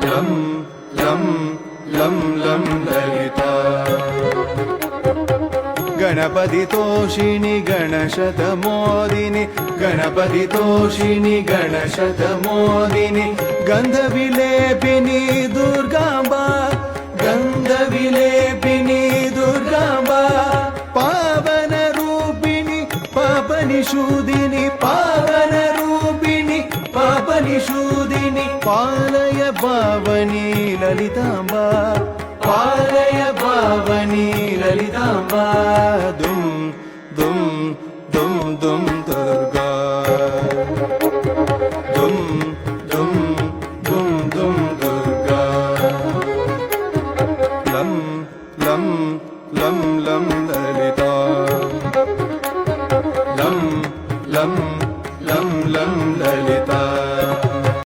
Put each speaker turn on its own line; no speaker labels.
लं लं लं लं ललिता गणपति तोषिणि गणशतमोदिनि गणपति तोषिणि गणशतमोदिनि गन्धविलेपिनि दुर्गाम्बा गन्धविलेपिनि दुर्गाम्बा पावनरूपिणि पापनिषूदिनि पावनरूपिणि पापनिषूदिनि पालय पावनी ललिताम्बा पालय पावनी ललिताम्बा दुम दुम दुम दुम दुर्गा